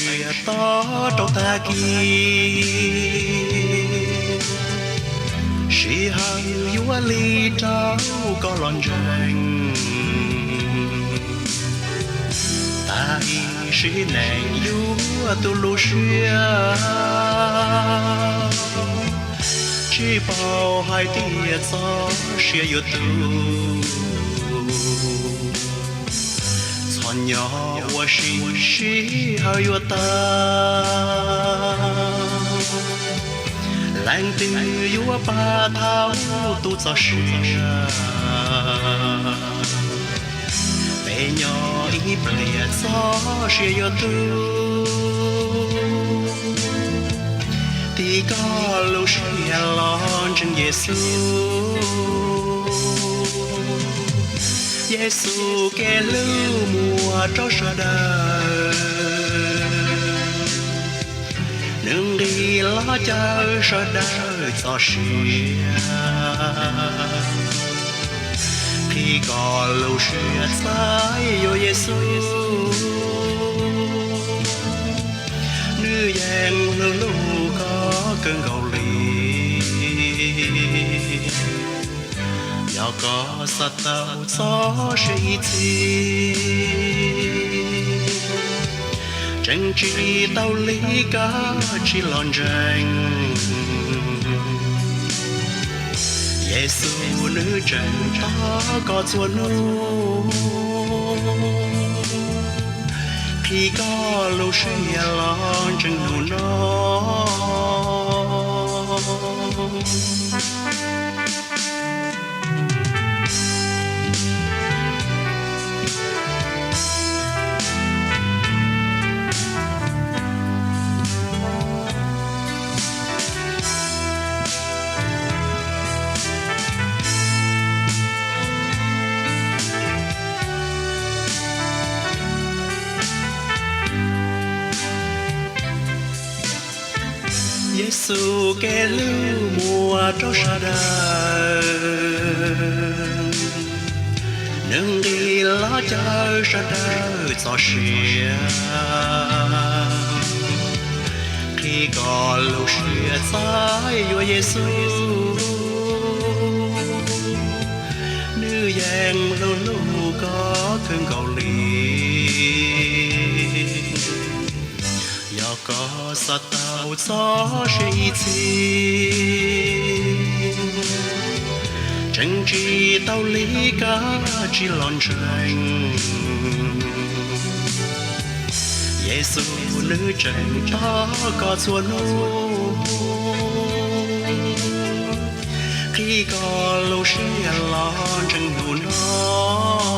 chia to trong ta kia chỉ hằng yêu ly trao có lon tranh ta chỉ nàng yêu tu lu chia chỉ bao hai tia gió chia yêu tu nhỏ我是好有ta lãng từ yêu ba thao tu cho sự bé nhỏ ít bể gió sẽ yêu tu thì có lúc sẽ lon trên Giêsu Giêsu kẻ lưu mùa cho sợ đời nương đi lo cho sợ đời cho xia khi có lưu xia sai yêu Giêsu nữ giang lưu lưu có cơn gầu lì要có sát tao gió sẽ chi tranh chỉ tao lý cả chỉ lon tranh Giêsu nữ tranh ta có chúa nu khi có lúc sẽ lon tranh nu nó Giêsu kẻ lưu mùa cho sa đời nương đi lo cho sa đời cho xia khi có lúc xia sai yêu Giêsu nữ giang lưu lưu có cơn cầu lì có sát tao gió sẽ chi tranh chỉ tao lý cả chỉ lon tranh Giêsu nữ tranh ta có chúa nu khi có lúc sẽ lon tranh nu nó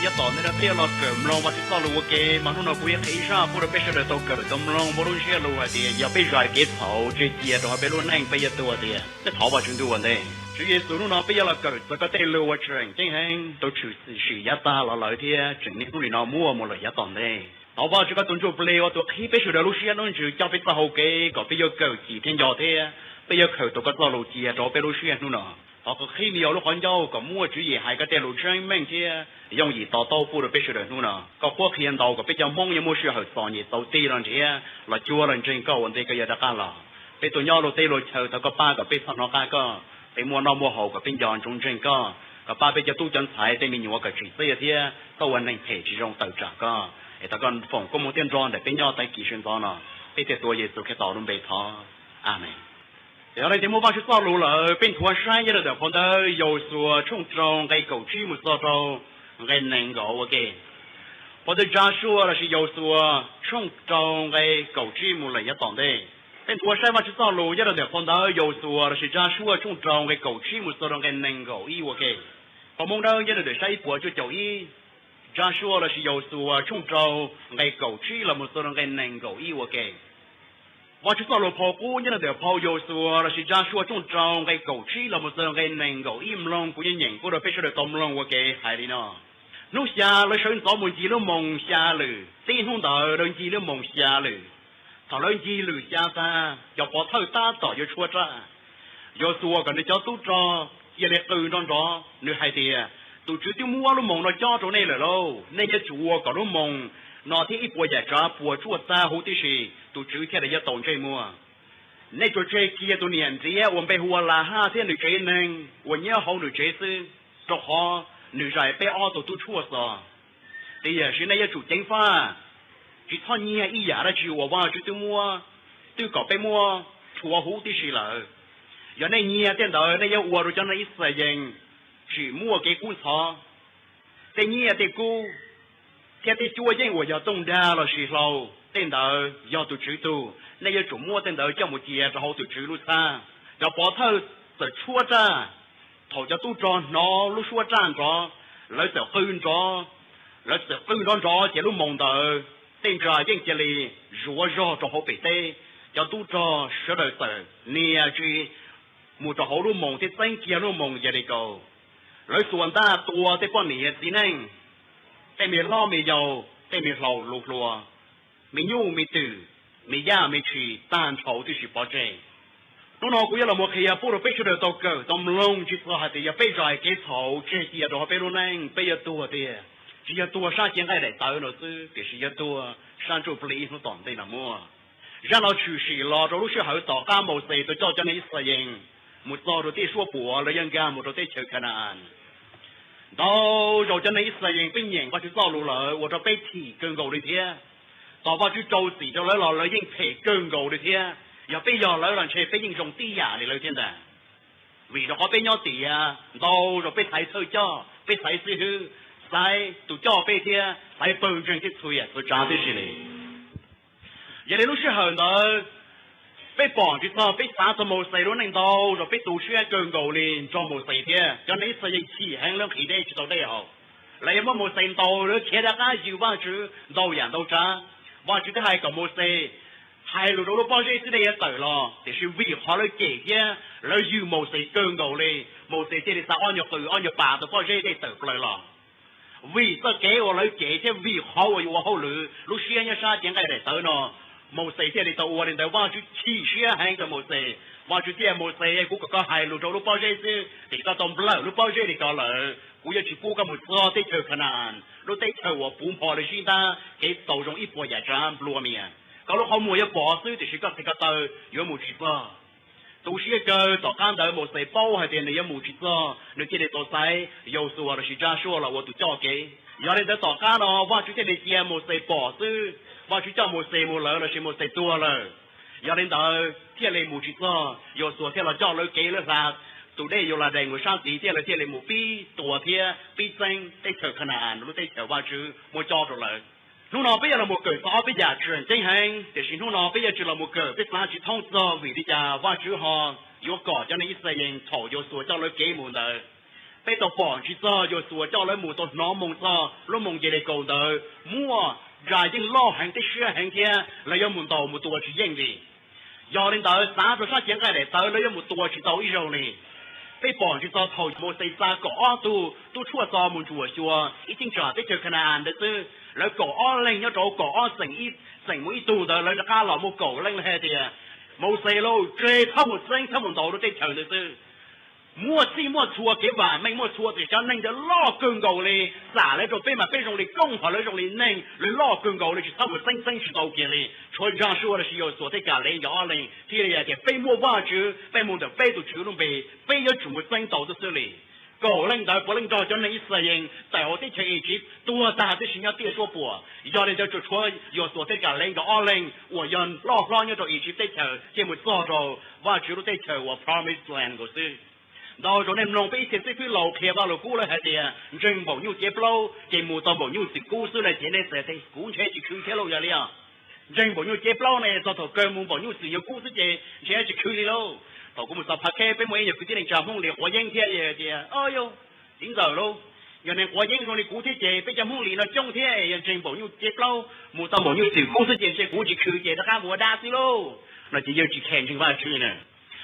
ya tỏ nên là bây giờ cơm lòng và chúng ta lưu cái mà nó bây giờ thấy ra bây giờ bây giờ tao cơm tôm lòng bây giờ sẽ lưu thì giờ bây giờ cái thầu chỉ chia rồi bây giờ này bây giờ tôi thì cái thầu vào chúng tôi vấn đề chủ yếu số nó bây giờ là cơm tôi có thể lưu vào trường chẳng hạn tôi chịu sự giá ta là lợi thì chừng này tôi nó mua một loại giá tòn đây thầu vào chúng ta tuân thủ play và tôi khi bây giờ lưu sẽ nó chịu cho bây giờ hậu cái còn bây giờ cơm chỉ thiên giờ thế bây giờ cơm tôi có tao lưu chia rồi bây giờ sẽ nó họ có khi nhiều lúc họ nhau có mua chủ gì hai cái tên lục trang mang kia dùng gì tao tao phụ được biết được nữa nè có quốc hiện tao có biết cho mong như mua sự hợp sản gì tao tì lần thế là chua lần trên câu vấn đề cái gì đó cả là bây tụi nhau lục tì lục chờ tao có ba có biết nó cái có bây mua nó mua hậu có biết dọn trong trên có ba bây giờ tu chân thái thì mình nhiều cái chỉ thế thế tao vấn đề thể chỉ trong tự trả có để tao còn phòng có một tiền ròn để bên nhau tại kỳ xuyên đó nè bây giờ tôi giờ tôi cái tao luôn bị thọ amen giờ này thì mua bao nhiêu sao lù là bên thua sai như là được còn tới dầu xùa trung trồng cái cầu chi một sao trâu cái nền gỗ ok còn tới Joshua là dầu xùa trung trồng cái cầu chi một là nhất toàn đây bên thua sai bao nhiêu sao lù như là được còn tới dầu xùa là Joshua trung trồng cái cầu chi một sao cái nền gỗ y ok còn mong đâu như là được sai của cho chậu y Joshua là dầu xùa trung trồng cái cầu chi là một sao cái nền gỗ y ok và chúng ta lột phò cũ như là để phò dầu xùa là chỉ ra xua trong trong cái cầu trí là một giờ cái nền gỗ im lòng của những của được phải được tôm lòng của cái hay đi nó nó xa lấy sơn gió một chi nó mông xa lử tin không đợi đơn chi nó mông xa lử thọ đơn chi lử xa ta cho bỏ thơ ta tỏ cho chua ra do xua còn để cho tú cho giờ để từ non đó nữ hai tia tụ chữ tiêu mua nó mông nó cho chỗ này là đâu nên cái chùa còn nó mông nó thì ít bùa giải trả bùa chua ta hú tí gì tụ chữ theo để cho tổng chơi mua nên chỗ chơi kia tụ niệm gì á, 我们被胡拉哈天女chơi nên 我nhớ好女chơi sư cho họ nữ giải被ao tụ chua sao thì giờ是那些主政法chỉ thọ nhẹ ý giả là chịu vào chữ tiêu mua tiêu cọ被mua chùa hú tí gì là giờ này nhẹ tiền đời này giờ rồi cho nó ít thời gian chỉ mua cái cú thọ cái nhẹ cái cú theo cái chùa dân của giờ tung ra là gì lâu tiền đời giờ tụ chữ tu này giờ chủ mua tiền đời cho một chia rồi hậu tụ chữ lúc xa giờ bỏ thơ từ chua ra thầu cho tu tròn nó lúc chua tràn cho lấy từ hư cho lấy từ hư đó chỉ lúc mong đời tiền trời dân chỉ là rủa ro cho hậu bị tê cho tu trò sửa đời từ nè chứ một trò hậu lúc mong thì tên kia lúc mong giờ đi cầu lấy xuân ta tua tới con nè gì nèแต่มีล้อมียาวแต่มีเหล่าลูกลัวมียูมีตื่มีย่ามีชีตานเฉาที่สิบปอเจน้องๆกูยังเราโมเขียพูดเราไปช่วยเดือดตัวเกิดต้องลงจิตสหัสอย่าไปใจเกี่ยวเฉาเจียดเราไปรู้นั่งไปยตัวเดียจียตัวชาเจียงไอ้เด็กตายเราซื้อเดี๋ยวจียตัวชาจูปลีเขาต่อได้ละมั่ว让เรา去世了เรารู้สึกหายต่อก้ามโมเสตัวเจ้าจะในอิสราเอลมุดต่อเราที่ชั่วปัวเรายังกามุดเราที่เชิญขนาดđâu rồi cho nên Israel bên nhện qua chữ giao lụ lợi, 我这被提更高的天，到qua chữ châu sĩ cho lấy lợi những thể更高的天，要被要lợi làm chế被những种低雅的lợi天的，vì đó có被nhau tỷ à, đâu rồi被thái thơ cho,被thái sư hư, sai tụ cho被thiên, sai bừng trên cái thuê à, tôi trả thế gì này, giờ này lúc xưa hờn đó.被绑住咗，被殺咗冇死咯，令到就被讀書一腳牛連，仲冇死添。咁你實應持響兩期咧，知道都好。你有冇冇死到？你企得啱要幫住，路人都揸，幫住都係咁冇死，係路到幫住先你一對咯。就是為何你幾啫？你要冇死腳牛咧，冇死即係殺安若對安若爸就幫住你對來咯。為得幾我你幾啫？為何我要好女？你先一殺點解嚟對咯？冇死即係你到我哋就話住黐線喺度冇死，話住啲係冇死，估個係路做都包啫先，而家當不嬲都包啫你個嚟，估一次估咁冇錯啲條可能，都啲條我本破你先得，幾度用一波日站攞面，搞到後每一波輸就是個食個對，如果冇切噃，到時一個就間到冇死包係定你一冇切噃，你見你到仔有時話就是這樣說了，我都交給，有你在到間咯，話住即係你見冇死波輸。ว่าชุดเจ้าโมเสโมเลยเราชิโมเสตัวเลยอย่าเล่นต่อเที่ยวเลยมูชิโซ่โยส่วนเที่ยวเราเจ้าเลยเกลือสาตัวได้โยลาแดงหัวช่างสีเที่ยวเลยหมูปีตัวเที่ยวปีเซ็งได้เถิดขนาดรู้ได้เถิดว่าชื่อโมจอตัวเลยนู่นเราไปยังเราโมเกิดซ้อไปอยากเชิญเจ้งแหงแต่สิ่งนู่นเราไปยังจุเราโมเกิดไปสร้างจิตท่องซ้อวิธีจะว่าชื่อฮอโยก่อเจ้าในอิสราเอลถอโยส่วนเจ้าเลยเกมูเลยไปตัวป่อนชิโซ่โยส่วนเจ้าเลยหมูตัวน้องมงซ้อแล้วมงเจริญโกเดอมั่วrải những lo hàng cái xe hàng kia là do một tàu một tua chỉ riêng gì do đến tới xã rồi sát tiếng cái để tới lấy một tua chỉ tàu ít rồi này被绑住咗頭冇四沙個都出咗門住咗，已經做啲最困難嘅事。你個拎一組個成每度的，你家老冇個拎係啲，冇細路最他們升他們到都啲長嘅事。莫知莫錯幾萬命莫錯，就想拎就攞更高咧，啥咧就俾埋俾用你公學你用你拎，你攞更高咧就他們升去到嘅咧。村長說的是有所的隔離有領，啲嘢嘅非莫挖住，非莫就非到處都被，非咗全部升到都出嚟。個拎到不拎到就你適應，但我啲企業多大啲先有啲說過，有你就做錯有所的隔離有領，我人攞一做一起的頭，節目做到挖住都的頭，我 promise land 嗰啲。到咗你弄俾食啲路騎把路估咧係啲啊，全部要接路，節目到部要食股市嚟錢咧實啲股車就區車路有啲啊，全部要接路咧，就頭腳門部要是要股市嘅，車就區咯，頭咁咪十拍車俾每日佢啲人站空嚟火影貼嘢啲啊，哎呦點就咯，人哋火影同你股市嘅，俾站空嚟啦中貼，人全部要接路，冇到部要是股市嘅，即股市區嘅，得間冇打死咯，嗱就要住強情翻去呢。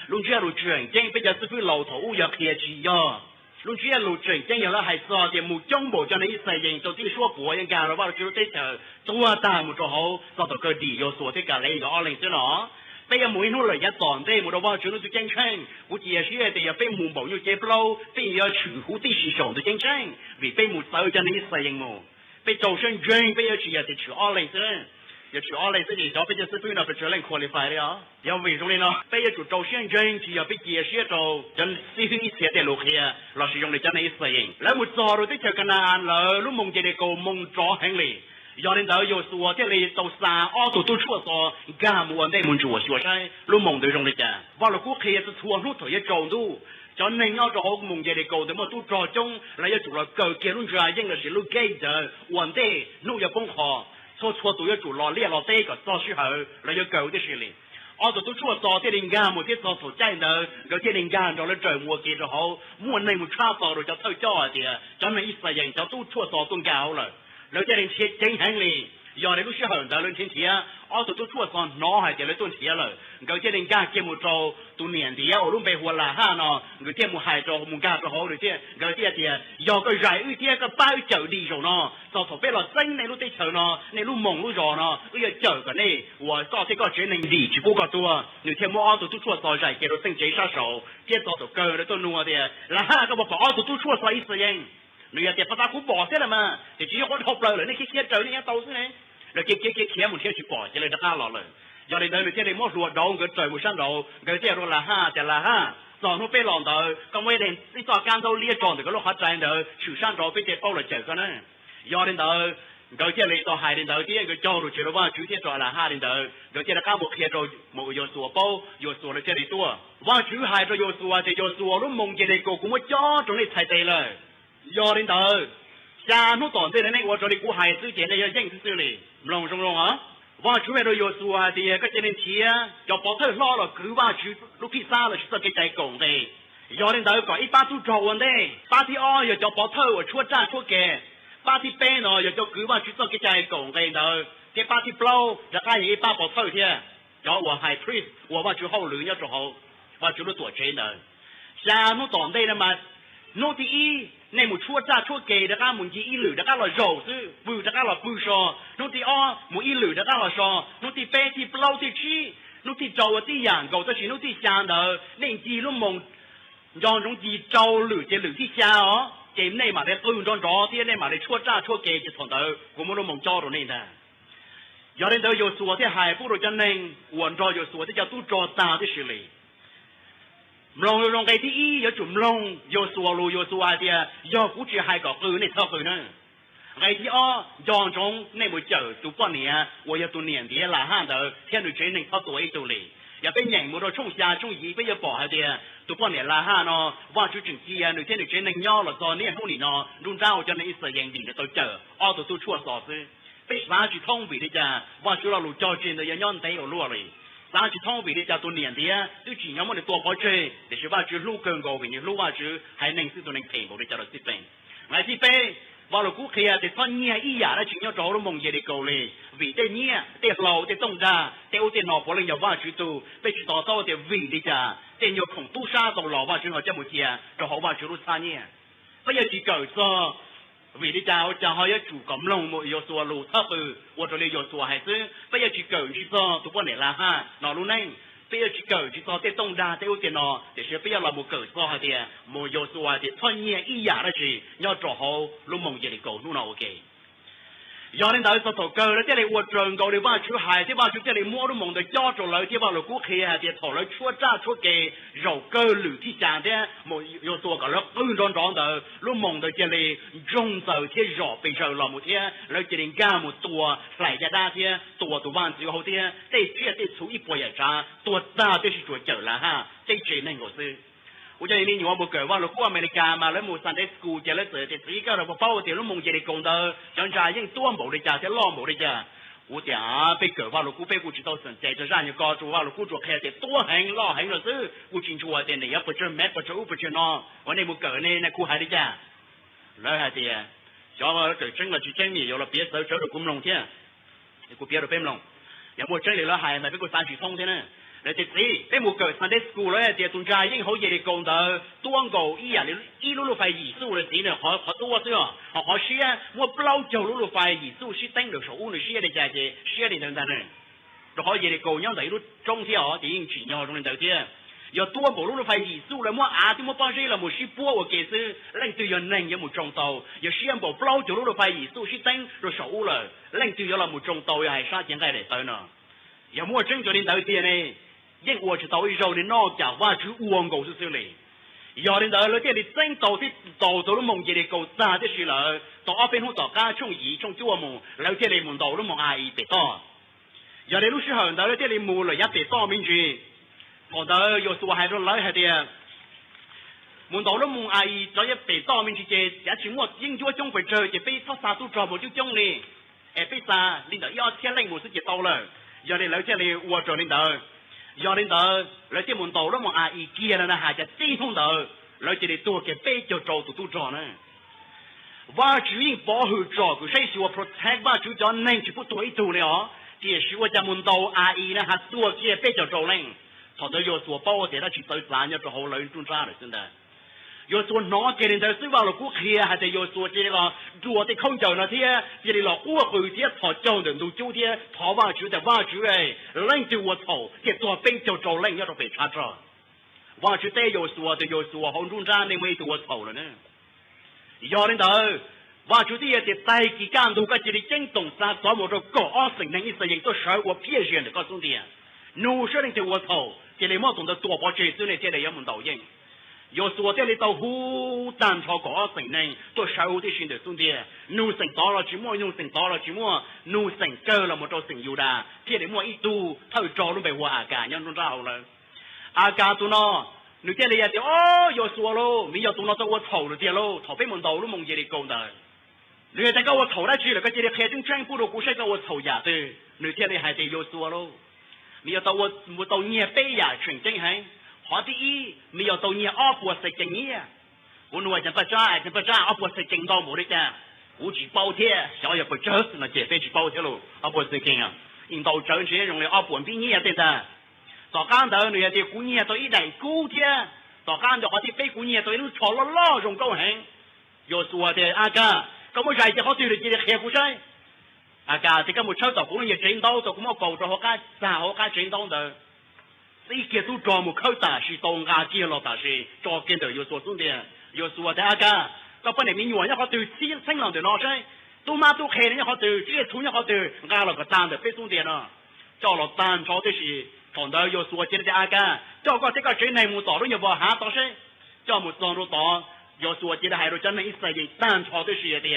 路主路長經，比較是佢路途有客氣呀， lúc chia lũ trình chẳng nhiều là hay so thì một trong bộ cho nên xây dựng đầu tiên số của những cái rồi vào chỗ tới chờ tua ta một chỗ hậu sau đó cơ đi vô số thế cả lấy đó lên chứ nó bây giờ mỗi nô lời giá toàn thế một đầu vào chỗ nó tôi tranh tranh của chia sẻ thì bây mù bảo như chế lâu bây giờ chủ hữu tí sử dụng tôi tranh tranh vì bây một sau cho nên xây dựng một bây giờ sinh viên bây giờ chỉ là thì chủ ở lên chứ giờ chủ ở lên chứ thì cho bây giờ sẽ nào phải trở lên qualify đấy á giờ vì trong này nó bây giờ chủ đầu sinh viên chỉ là bây giờ sẽ đầu chân sĩ hữu sẽ để lục kia là sử dụng để cho nên xây dựng lấy một giờ rồi tới chờ cái nào là lúc mong chế để cầu mong cho hành lý giờ đến tới giờ xua thế này tàu xa ở tàu tôi chua xua gà mua đây muốn chua xua sai lúc mong tới trong này chả vào là quốc kia sẽ chua nút thời trâu tu cho nên nhau cho họ mong về để cầu thì mà tu trò chung là giờ chủ là cờ kia luôn ra nhưng là chỉ lúc gây giờ vấn đề nụ giờ công họ cho chua tụi giờ chủ lo lia lo tê cả cho sự hở là giờ cầu cái gì liền ở tàu tôi chua xua thế đình gà một thế cho thủ chạy nữa rồi thế đình gà rồi lên trời mua kia rồi họ mua này một cha xua rồi cho thôi thì cho nên ít phải dành cho tu chua xua tuân cao rồiแล้วจะเรียนเช็คเจ๊งแห่งเลยยอดในลูกเชื่อหันแต่เรื่องเช่นเทียอ๋อตัวชั่วซอนน้อหายใจเลยต้นเทียเลยเขาจะเรียนก้าเกี่ยมโจตัวเนียนเดียวรุ่มไปหัวละห้านอหรือเทียมหายโจมุงก้าตัวเขาหรือเทียเขาเทียเทียยอก็ไรอุ้ยเทียก็ป้าเจอดีโจนอต่อถอไปหลอดเส้นในลูกเตะเฉนอในลูกมงลูกรอนออุ้ยเจอกันนี่ว่าก็ที่ก็เจอหนึ่งดีจีบก็ตัวหรือเทียมอ๋อตัวชั่วซอนใจเกี่ยวกับเส้นเจ๊ซาโซเทียต่อตัวเกิดแล้วตัวนัวเดียละห้าก็บอกอ๋อตัวชั่วซอยอีสเอง你要在把它给保下来嘛？就只有我头不了，你去写走，你要到时呢？那给门天去保下来，就干了了。要你等你这里莫说到个走不上路，个这路啦哈，这啦哈，早上被浪到，咁我哋你早干到列装这个路还站到，去上路被这包了走个呢？要你到。cái kia lấy tao hai đến đầu tiên cái châu rồi chỉ là vào chú thiên rồi là hai đến đầu cái kia là các bộ kia rồi một yếu số bao yếu số là chơi đi tua vào chú hai rồi yếu số thì yếu số lúc mong chơi đi cô cũng mới cho trong này thay tệ rồi do đến đầu cha nó tổn thế này我这里古海之前的要认识这里弄什么啊vào chú về rồi yếu số thì cái chơi đến chia cho bỏ thôi lo là cứ vào chú lúc khi xa là chú cái chạy cổng đây do đến đầu có ít ba chú trâu vấn đề ba thì o giờ cho bỏ thôi ở chúa cha chúa kè ba thì bé nó giờ cho cứ vào chú cái chạy cổng đây đó cái ba thì blowจะ开一把bỏ thôi thế cho我 high priest 我vào chú hậu lưỡi nhá chú hậu vào chú nó tuổi trẻ nữa cha nó tổn đây là mà nó thì y này một chúa cha chúa kề đã cả một chỉ y lử đã cả là dầu chứ bự đã cả là bự sò nó thì o một y lử đã cả là sò nó thì bé thì blow thì chi nó thì dầu thì dạng cầu tới chỉ nó thì xa nữa nên chỉ nó mong do nó chỉ dầu lử chỉ lử thì xa ó chỉ này mà để bự trong đó thì này mà để chúa cha chúa kề chỉ thằng đó cũng muốn mong cho rồi nên là giờ đến đây 有说的还不如叫人稳着有说的叫都着大的事理ลงcáiที่有จุ่มลง有说路有说的有不只还搞ในเท่าคือนั่นไอ้ที่อ้อยองจงในมือเจอตัวป้อนเนี่ยว่าอย่าตัวเนียนเดียละห้าเด้อเที่ยนด้วยเจนึงเขาตัวไอ้ตัวเลยอย่าไปแย่งมือเราช่วงชาช่วงยีไปอย่าบอกให้เดียตัวป้อนเนี่ยละห้าเนาะว่าจุดจึงเกียร์ด้วยเที่ยนด้วยเจนึงย่อละตอนนี้พวกนี้เนาะรุ่นเจ้าจะในอิสราเอลดีจะตัวเจออ้อตัวชั่วสอดซื้อไปสาจุดท่องบีได้จ้าว่าจุดเราหลุดจอจีนเลยย้อนเตะเอาลั่วเลยสาจุดท่องบีได้จ้าตัวเนียนเดียด้วยจีนย้อนมันตัวพอเจเดี๋ยวว่าจุดลูกเกินกว่าอย่างลูกว่าจุดให้หนึ่งซื้อตัวหนึ่งเพ่งบอกได้จ้าเราสิเป็นไงที่เป้ว่าเรากู้เคลียร์แต่ตอนนี้อีหยาแล้วจีนย้อนจอเรามองเยเดโกเลยvì đây nhia đây lâu đây tông ra đây ô tiền nọ bỏ lên nhà vợ chú tu bây giờ tao tao để vì đi cha đây nhiều khổng tu sa tàu lò vợ chú họ cho một chia cho họ vợ chú lúc xa nhia bây giờ chỉ cầu cho vì đi cha họ chủ cấm lòng một yếu số lù thấp và rồi yếu số hay chứ bây giờ chỉ cầu chỉ cho tụi bọn này là ha nó luôn này bây giờ chỉ cầu chỉ cho đây tông ra đây ô tiền nọ để sẽ bây giờ là một cầu cho hay thì một yếu số thì thôi nhia ý giả đó chỉ nhau cho họ lúc mong gì để cầu lúc nào ok giờ đến đây sau thầu cơ đó cái này uất trường cầu để vào chú hải thì vào chú cái này mua nó mong được cho trộn lại thì vào là quốc khi thì thầu lại chúa cha chúa kề rầu cơ lử thì chàng thế một yếu tố cả nó rón đó lúc mong được cái này rong giờ thì rọ bị rờ là một thế lại cái này ra một tua lại ra đa thế tua van chỉ hậu thế đây chuyện đây chú ít bồi ra tua ra đây là chuột trở là ha đây chỉ nên của sư我这里你我不搞，我如果美利加嘛，那么上在 school 这了这这个了，我包的那梦这里讲到，像这样多毛的家，这老毛的家，我讲被搞，我如果被我知道是在这让你搞住，我如果做开的多很老很了是，我清楚我的呢，也不知没不知不知呢，我那么搞呢，那苦海的家，来海的，叫我这整了去整理，有了别手走了工农天，你给别的别弄，要么整理了海，那别个山去通的呢。เลยติดสิเป็นหมู่เกิด Sunday School เลยเดี๋ยวตุนใจยิ่งเขาเยดีกงเตอตัวงกูอีอย่างนี้อีลูลูไฟหยีสู้เลยสิเนี่ยขอตัวเสื้อขอเชียมัวเปล่าเจ้าลูลูไฟหยีสู้ชิตั้งเดี๋ยวเขาอุ้นเชียได้ใจเจเชียได้ดังๆเนี่ยเราขอเยดีกงยังได้รู้จงเที่ยวที่ยิ่งฉีnhau trong đầu tiên giờ tua bộ lúc phải gì su là mua thì mua bao nhiêu là một ship bua của kế sư lên từ giờ nền như một trồng tàu giờ xem bộ plau chỗ lúc phải gì su ship tăng rồi sầu là lên từ giờ là một trồng tàu hay sao chuyện cái để tới nữa giờ mua trứng cho đến đầu tiên này nhưng我只tàu rồi đến nó chả qua chữ uông cầu sư này giờ đến đầu tiên thì trứng tàu thì tàu tàu lúc mong gì để cầu xa thế gì là tàu ở bên hồ tàu cá trong gì trong chua mùแล้วที่เลยมtàu lúc mong ai bị to giờ đến lúc sau hơn đầuที่เลยmù là giá bị to mình gì còn đó有时候还说来还的，门道了门阿姨这也被到面去接，也请我应做中会车，就被他啥都做不就中哩，哎被啥领导要天领我是接到了，要你来这里我做领导，要领导来这门道了门阿姨接了呢还在接通道，来这里多给被就做都做呢。ว่า主应保护照顾，谁是我 protect ว่า主叫能就不对头了，这是我家门道阿姨呢还多给被就做呢。他都有所包的，他去到三要做好人中啥了，真的。有所拿给人家是话了，顾客还得有所这个做的空调那天，这里老我回去他叫人都酒店，他挖住的挖住哎，人就我操，这做兵就做人要都被查着，挖住得有所的有所红中山的没多操了呢。要领导，挖住的也得带几干都个这里真动啥，咱们这高二省人一时人都少我骗人的告诉你，努说人就我操。这里莫懂得多把这子呢，这里也门导应。有时候这里到湖单朝高省呢，都少的新的兄弟，努省到了寂寞，努省到了寂寞，努省够了么都省有的。这里莫一度，他就招了被我阿干，让中招了。阿干都呢，你这里也得哦，有说喽，你要懂了，我丑了这喽，他被门导了梦这里搞的。你再跟我丑来去了，个这里海中全部都不是跟我丑呀的，你这里还得有说喽。你要到我到年背呀，纯正还，好第一，你要到年二波是正年，我弄真不渣，二波是正到没得的，我去包天，小也不折死那减肥去包天喽，二波是正啊，引导挣钱用的二波比你也对的，到刚头你也得过年到一代高天，到刚头好的背过年到一路炒了老种高兴，要说的阿哥，咁我在这好对了，这里黑不晒。阿家这个木抽到工也真到，就咁我搞咗好家，啥好家真到的，这一个都专门口大是当家接了大是，做见到有所重点，有说的阿家，到本来民员也好对新郎的老师，都嘛都开人也好对，这些村也好对，挨了个单的被重点了，叫了单朝的是，看到有说见的阿家，叫个这个真内幕早都有不哈到是，叫木上路到。要说记得还是真的一世人单朝的事业的，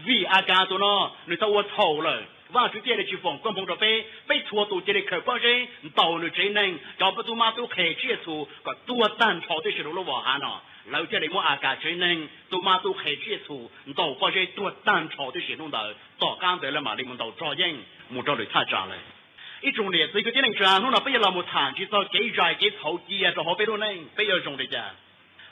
为阿干多呢，你到我丑了，往出这里去放光碰着被戳到这里口包人，到了真能，找不到嘛都开接触，个多单朝的事路了往下呢，老这里我阿干真能，都嘛都开接触，到包人多单朝的事弄到，到刚得了嘛，你们到招人，没找到太渣了。一种例子，一个电影转弄了，不要那么惨，就说给债给投机啊，就好被路呢，不要种的家。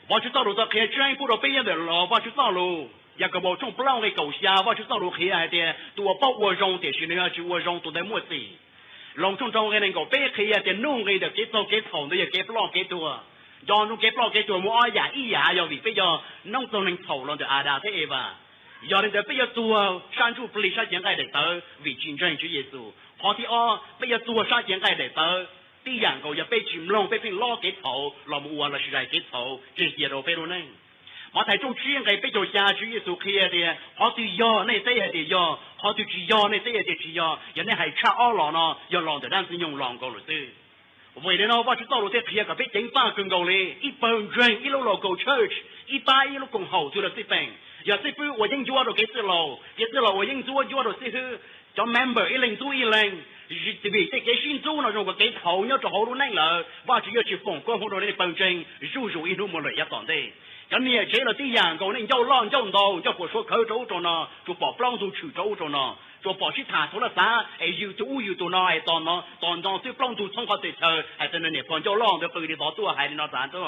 我去道路上开全部都被人的了，我去道路，一个我从不让给狗下，我去道路开来的，多把我用的是那样去我用都在没事，农村中的那个被开的弄的给走给草的也给不让给多，让弄给不让给多，我呀一呀要为非要农村人草了的阿达的吧，要人家不要做山猪不离山前爱的头，为竞争去耶稣，好的哦，不要做山前爱的头。第二个也被群龙被并拉给头，那么我了是来给头，这些都被路呢。我睇中只应该被做下去耶稣开的，好对呀，那这样的呀，好对只呀，那这样的只呀，人家还差二郎呢，要郎的但是用郎高了的。为了呢，我去道路在开个被警方更高嘞，一帮人一路路 go church， 一把一路共好做了这份，要这份我应做到给这路，我应做到这些，叫 member 一零做一零。日这边这个新州呢，如果给头要做好多难了，我只要去放光好多的保证，入一路没来也当的。今年这了第二个呢，要浪叫到，叫我说口州着呢，就把不让做去州着呢，就把其他做了啥，哎有都有都那哎当呢，当最不让做从好对头，还在那里放叫浪的回的到多还的那啥子。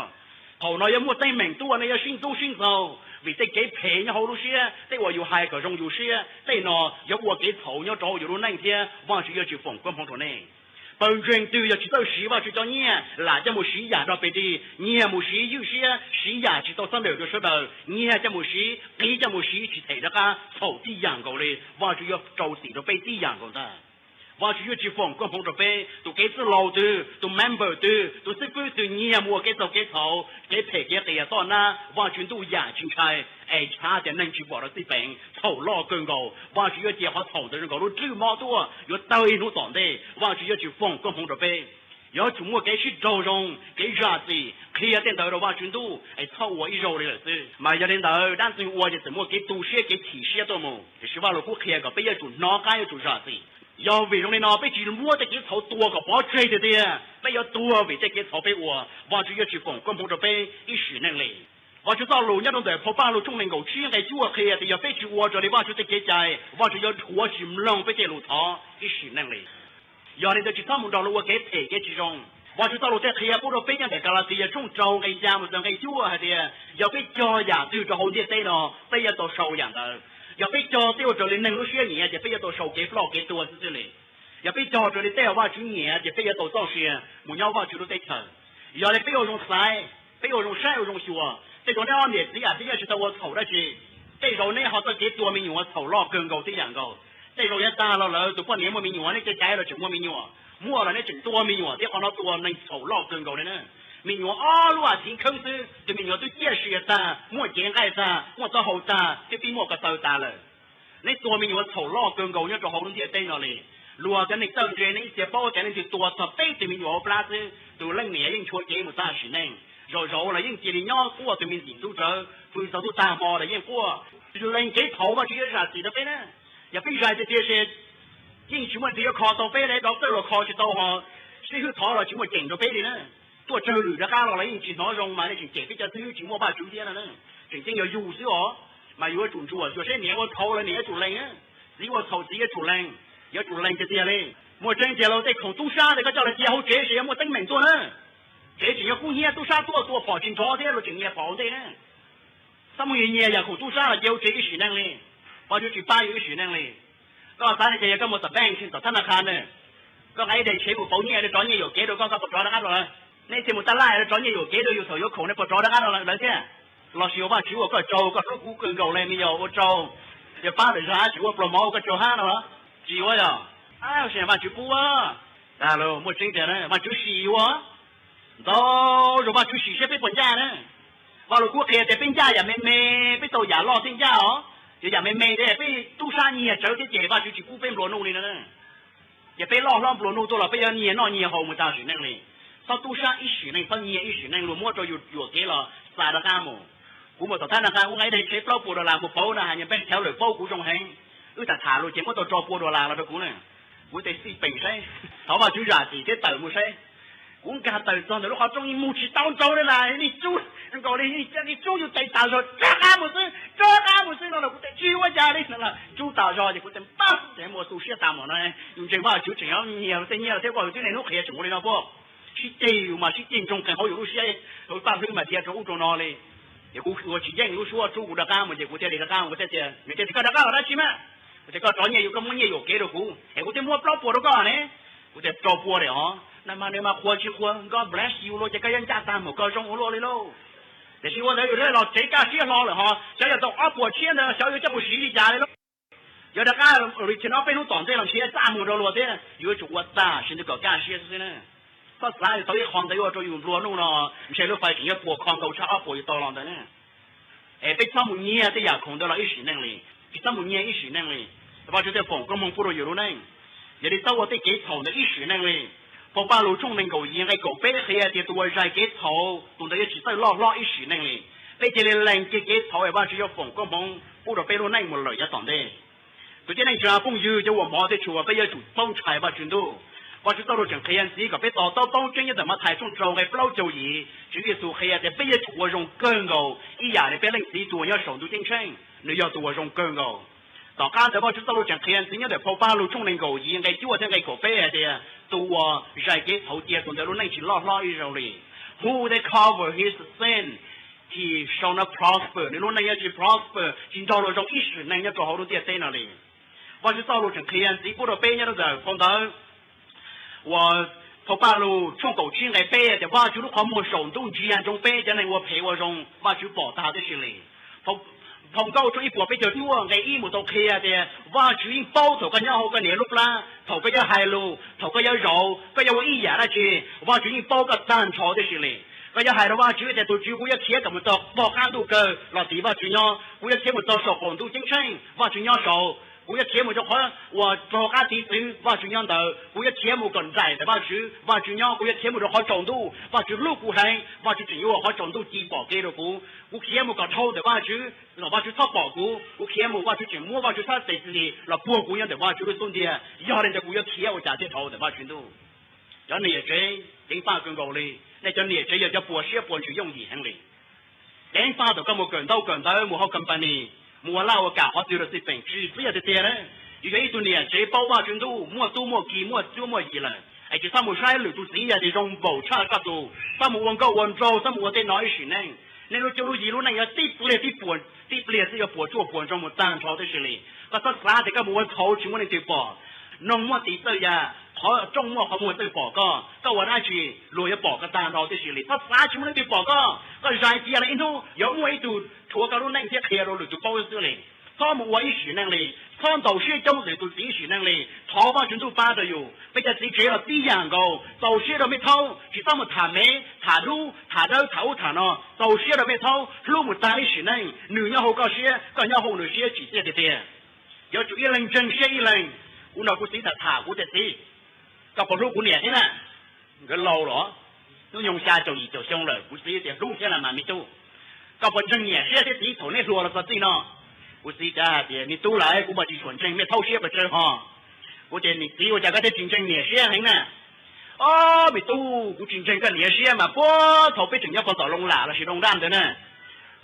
头呢也没证明，多呢要新州新州。vì thế cái phê nhau lúc xưa, thế我有hai个种有些，thế nó有我给头要找有路那天，往时要去放光放着呢。本人都要知道实话，知道念，哪家没实呀？到别地，念没实有些实呀，知道上头就说到，念家没实，给家没实，去睇着个草地养狗嘞，我就要找地都被地养狗的。我就要去放光碰着杯，都给子老的，都 member 的，都是归都年末给走给草，给赔给也到那，我全都眼睛开，哎，差点能去报了这边，草老更高，我就要接好草的人高，都最毛多，要到一路长的，我就要去放光碰着杯。要周末给去招容，给啥子？可以点头的话，全都哎操我一揉的了是，买要点头，但是我就怎么给都市给体系多么？是话如果开个不要做，哪敢要做啥子？要为容的呢，被只摸的给草多个包追的的，不要多为这给草被我就要去放光碰着杯一时能力。我就到路那种在跑半路中能够去给做开的，要被去我这里我就得给在，我就要拖起浪被这路草一时能力。要的就是他们到了我给赔给其中，我就到了在黑夜不着北京在旮旯这些种招给家么子给做还的，要被教养对着好些对了，不要到收养的。要被教对这里能够学年，就不要到手给老给多是这里；要被教这里带娃去年，就不要到早些，木鸟娃就都在吃。要的不要用塞，不要用山，要用学。这种两年子呀，这也是到我凑了去。这种那好多给多民用凑了更高这样高。这种也打了了，都不年没民用，那就改了就没民用，没了那就多民用，这好多多能凑了更高的呢。民用路啊，听口子，对民用都解释一下，莫见爱啥，莫做好啥，这比莫个手大了。你多民用凑了更高，要做好东西在那里。如果跟你走着，你一些保险你就多少倍对民用不拉子，都能年人错节目啥事呢？肉了，人家的鸟过对面人都走，回头都打好了，人过，就能给头发这些啥子的呗呢？也非然的这些，人什么只要考到飞来，到走了考去到哈，谁会考了什么进到飞的呢？多走路的干了了，人经常用嘛，那就这个叫只有寂寞把酒店了呢，真正要有时哦，嘛有种主啊，有些年我考了你也做人啊，只有我考自己做人，要做人就这样嘞，莫真接了在空都杀那个叫他接好这些莫登门做呢，这几年过年都杀多跑进朝天了，今年跑的呢，什么年呀空都杀了就这一时能嘞，我就去办一个时能嘞，刚才这些跟我在办清楚，他那看呢，刚才在全部包年的找你有给的，刚刚不找的干了。那节目咱来找你有给的有头有口的不找的干了来些，老师我把酒我个找个说不更高来没有我找，也把的啥酒我不毛个找下了吗？几我呀？哎，我现在把酒补啊，大佬我真的呢，把酒洗我，走，就把酒洗些被本家呢，完了过开在本家也没被到家老人家哦，就也没的被杜山你也走的姐把酒去补被罗弄的呢，也被老不罗弄做了，被人年好我们大学能力。到都上一时能分年一时能，摸着有给了啥的干么？我们到他那看，我还得吃包布的啦，我包呢还要被条路包古中很，有在塔路节目都找布的啦了，这股呢，我得是本身，头发就啥子，这豆木身，我给他豆上的，如果终于木起当招的啦，你煮，搞的你煮就得打上，这干不是了，我得去我家里了，煮打上就不得打，这么都是打么呢？用这话就这样，你要这话就那种黑什么的了不？是这嘛？是这种更好有些，我把什么贴着种哪里？也我之前有说中国的干么？结果这里的干我这些，你这里干的干了去嘛？我这个找你有个么也有给的股，哎，我这摸不着波的干呢？我这找波的哦，那么你嘛活去活，我不然修了这个人家三亩高中我落的喽。这是我这有这老这干些老了哈，想要到二波钱的，小有这不实力家的喽。有的干听到被人挡这了，钱三亩着落的，有就我打，现在搞干些是呢。到啥到一行的要做有罗弄了，现在发现也不看到差二波一到了的呢。哎，被咱们年的也看到了一时能力，被咱们年一时能力，我就在房根本不如有呢。也得到我得给草的一时能力，把八路中能够应该够背黑的多在给草，懂得一起在老一时能力，被这里人给草也把只要房根本不如背路那么累也懂的。就这样子啊，朋友就我毛的球啊，不要做帮菜吧，真的。我知道了，整黑暗是一个被打到当真也怎么台中招个不老就医，至于说黑暗的被多用更高，一样的别人自己多要手都进城，你要多用更高。到刚才我知道了，整黑暗是一个跑八路中能够应该就这个口背的，都我在给头接从这路那去拉一手里 ，Who they cover his sin, he shall not prosper。你路那要去 prosper， 今朝了种一时那要做好多点在那里。我知道了，整黑暗是不到背人都在放到。我头八路冲狗去来背的话，就看我手动居然中背的呢，我陪我中，我就保他的是嘞，同高中一波被叫多，ไอ้หมดตัวเคลียร์เดียว่าจุยเป้าถกกันยังหกกันเนี่ยลูกละถกก็ยังไฮลูถกก็ยังเราก็ยังว่าอีหยาละจีว่าจุยเป้าก็ตั้งชอได้สิเลยก็ยังไฮเราว่าจุยแต่ตัวจุยกูยังเขียกับมันตกบอกข้างดูเกินเราตีว่าจุยย่อกูยังเขียมันตกสกคนดูจริงใช่ว่าจุยย่อโซกูยังเขียมันจะขอว่าตัวข้าตีซื้อว่าจุยย่อเตอกูยังเขียมันก่อนใจแต่ว่าจุยย่อกูยังเขียมันจะขอจงดูว่าจุยลูกกูให้ว่าจุยย่อขอจงดูจีบอกเกลือกูเขียมันก็โทษแต่ว่าจุยเราว่าจุดชอบบอกกูเขียนมึงว่าจุดเขียนมั่วว่าจุดชอบเสียสิเราพวกกูยังแต่ว่าจุดต้นเดียยอดเลยจะกูยังเขียนว่าจ่าที่โทแต่ว่าจุดดูย้อนเหนียเจ๊ยังป้าเกินกว่าเลยในจนเหนียเจ๊ยังจะปวดเสียปวดจุดย่งหยีแห่งเลยยังป้าตัวก็มัวเกินเท่ามัวเขาคำปานีมัวเล่าอากาศเขาจุดสิเป็นจีเสียเตี้ยเลยอยู่ไอ้ตัวเหนียเจ๊เป้าว่าจุดดูมั่วตู้มั่วกีมั่วจู้มั่วยีเลยไอ้จุดสามุใช้หรือจุดสีอย่างที่รงเบาชากับตัวสามุวันก็วันโจสามุวันเต้น้อยสินั่งในรู้จะรู้ยีรู้นั่งยังตีเปลี่ยที่ปวดที่เปลี่ยนที่จะปวดชั่วปวดจมูกตั้งท้องได้เฉลี่ยก็สักครั้งแต่ก็มัวเขาชิมวันในตีปอน้องมัวตีเตยาเขาจ้องมัวเขามัวตีปอก็วันนั้นชีรวยปอก็ตั้งท้องได้เฉลี่ยถ้าฟ้าชิมวันในตีปอก็ใจเจียอะไรอินทูอย่ามัวไอ้ตูทัวร์ก็รู้นั่งเที่ยวเคลียร์เราหรือจุดเป้าเสื่อเลยข้อมัวไอ้สีนั่งเลยข้อต่อเชื่อจ้องเลยตัวสีสีนั่งเลยท้อว่าจนตัวฟ้าจะอยู่ไปจะสีเขียวตีอย่างก็ต่อเชื่อเราไม่เท่าchỉต้องมาถามเมถามรู้ถามเดินถามถามเนาะต่อเชื่อเราไม่เท่ารู้หมดตาได้สีนั่งหนึ่งยังหกก็เชื่อก็ยังหกหนึ่งเชื่อจีเสียเตี้ยเดี๋ยวจุดอีเล่งจังเชื่ออีเล่งกูน่ากูสีแต่ถามกูแต่สีก็พอรู้กูเนี่ยที่น่ะก็เราเหรอนู่นยงชาเจ้าอีเจ้าช่องเลยกูสีแต่รู้เชื่อละมันไม่ตู้ก็พอจังเนี่ยเชื่อที่สีถอนในรัวเราก็สีเนาะกูสีจ้าเดี๋ยวนี่ตู้ไหลกูมาจีส่วนจังไม่เท่าเชื่อไปเจอห่อกูเดี๋ยวนี่สีกูจะก็ได้จริงจังเนี่ยเชื่อเห็นน่ะอ๋อไม่ตู้กูจริงจังก็เนี่ยเชื่อมาพวกเขาไปถึงยังพอต่อลงหล่าเราสิลงด้านเด้อเนี่ย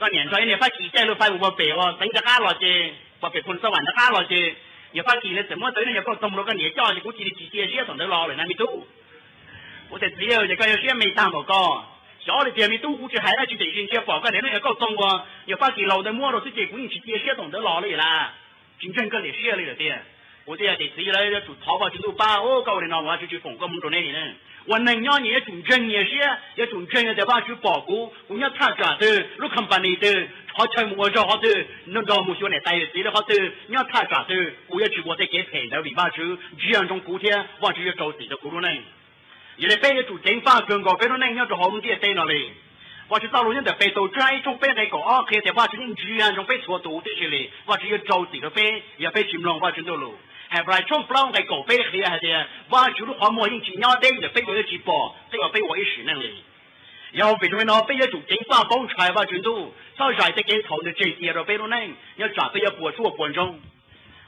ก็เนี่ยตอนนี้ไฟขี่ใจรถไฟอุบัติเหตุว่าตั้งจะฆ่าหล่อเจว่าเป็นคนสวรรค์จะฆ่าหล่อเจอย่าไฟขี่เลยแต่เมื่อตอนนี้อย่าก็ตำรวจก็เนี่ยจ่อจะกูจีดีจีเชื่อสอนได้รอเลยนะไม่ตู้กูแต่เดียวอย่าก็เชื่อไม่ตามบอกก็小的店面都估计还那去得先接报个人也搞中国，要把给老的摸到自己滚去接些懂得老了啦，真正跟你写了的，我这得自己来就淘宝就都把我搞的那我就去fon个门中那里呢，我能让你从真也些，也从真也得把去报过，我要他抓的，路看把你的，好成我找好的，能到木学来带自己的好的，你要他抓的，我也去我再给赔的尾巴去，这样种古天，我就要找自己的葫芦呢。原来背着主正法更高，背到那样就好容易带那里。我是道路上的背到这种背那个啊，可以在我这里居然种背错多的些嘞，我只有着急的背，也背金龙我真的路。还不然冲不浪个狗背黑还的，我就是花莫用钱要带的背我的几包，这个背我一时那里。要背着那背着主正法帮出来我真的，早上在给头的这些都背到那，要抓背要播出观众。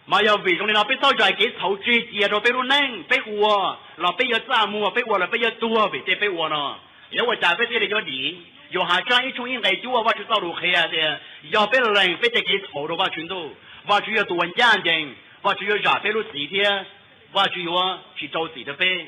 mà giờ vì trong này nó biết sao giải cái thấu chi chia rồi biết luôn neng biết ua là biết giờ ra mua biết ua là biết giờ tua bị thế biết ua nó nếu mà trả biết thế thì cho đi giờ hai trái chung những cái chúa và chúng tao đủ khé thì giờ biết là biết cái thấu rồi và chúng tôi và chúng tôi tuần gian chừng và chúng tôi trả biết lúc gì thế và chúng tôi chỉ trâu gì đó biết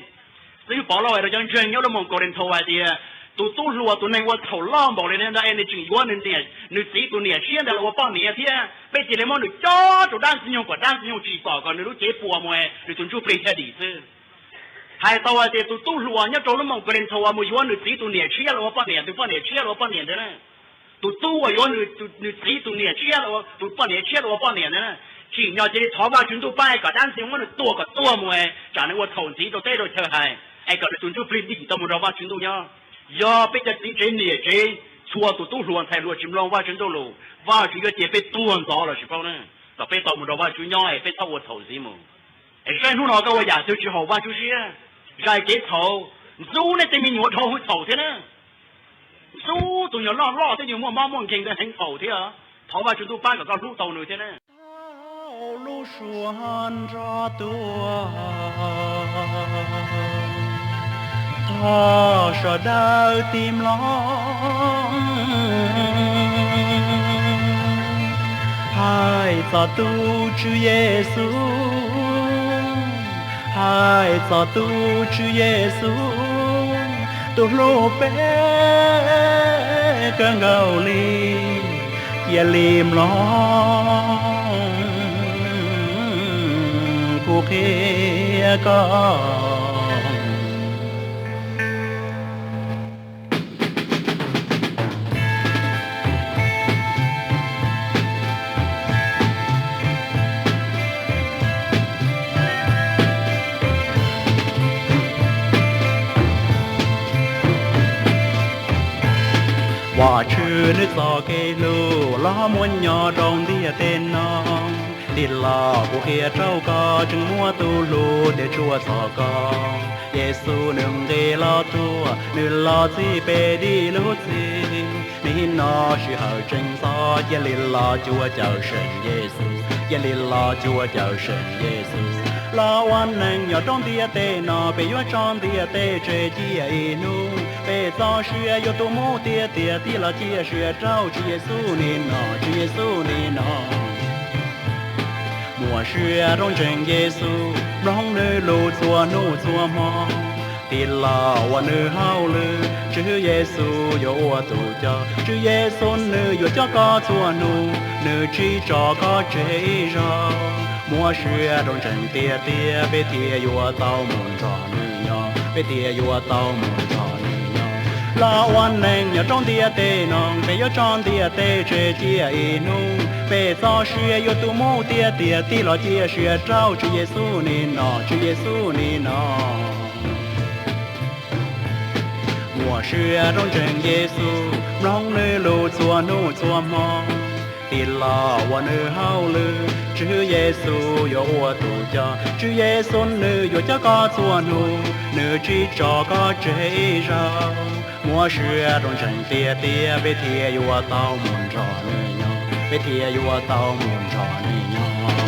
所以保老的讲真有的蒙古人头外的都都落都能我头浪保的那哎你真我能点你自己都年现在我帮你天被这里么你早就当时用过当时用几包个你都结波么你准就背下底子还到啊的都落你找了蒙古人头啊么有你自己都年吃了我帮你都帮你吃了我帮你的呢都我有你自己都年吃了我都帮你吃了我帮你的呢只要这里头发全都摆个当时我你多个多么讲的我头自己都带着车还哎个你准就背你都没着发全都要要被这地震裂这，错都乱才乱，金龙挖真都路，挖这个地被断着了是否呢？那被到我们挖就鸟哎，被到我头上么？哎，山东那个我亚洲之后挖就是，在给头，走呢对面我头会头的呢，走都要拉的就我妈妈见的很头的啊，头挖就都搬个路到那的呢。路顺着多。Họ sợ đau tim lòng Hãy cho tu Chúa Giêsu Hãy cho tu Chúa Giêsu Tu lô bé cơn gầu li Chia liềm lòng Cuộc kia con và chữ nước gió cây lù lo muốn nhỏ đồng đi tên non đi là của kia trâu ca chừng mua tu lù để chùa gió ca Giêsu nương đi lo tua nương lo gì bê đi lút gì nên nó chỉ hậu chân gió gia lì lo chùa chào神Giêsu gia lì lo chùa chào神Giêsu lo oan nâng nhỏ trong tia tê nó bê yo trong tia tê chế chia inu bê gió xuyên yo tu mô tia tia tia là chia xuyên trao chỉ Giêsu nên nó chỉ Giêsu nên nó mùa xuyên trong chân Giêsu trong nơi lô chùa nô chùa mò thì là oan nơi hao lư chữ Giêsu yo tu cho chữ Giêsu nơi yo cho có chùa nô nơi chỉ cho có chế ra mùa xuyên trong chân tia tia bê tia yo tao muốn cho nơi nhỏ bê tia yo tao muốn cho nơi nhỏ là oan neng nhỏ trong tia tê nong bê yo trong tia tê chế chia inu bê gió xuyên yo tu mô tia tia tia lo chia xuyên trao chữ Giêsu nên nó chữ Giêsu nên nó mùa xuyên trong chân Giêsu trong nơi lô chùa nô chùa mò thì là oan nơi hao lư chữ Giêsu yo tu cho chữ Giêsu nơi yo cho có chùa nô nơi chỉ cho có chế ra mùa xuyên trong chân tia tia bê tia yo tao muốn cho nơi nhỏ bê tia yo tao muốn cho nơi nhỏ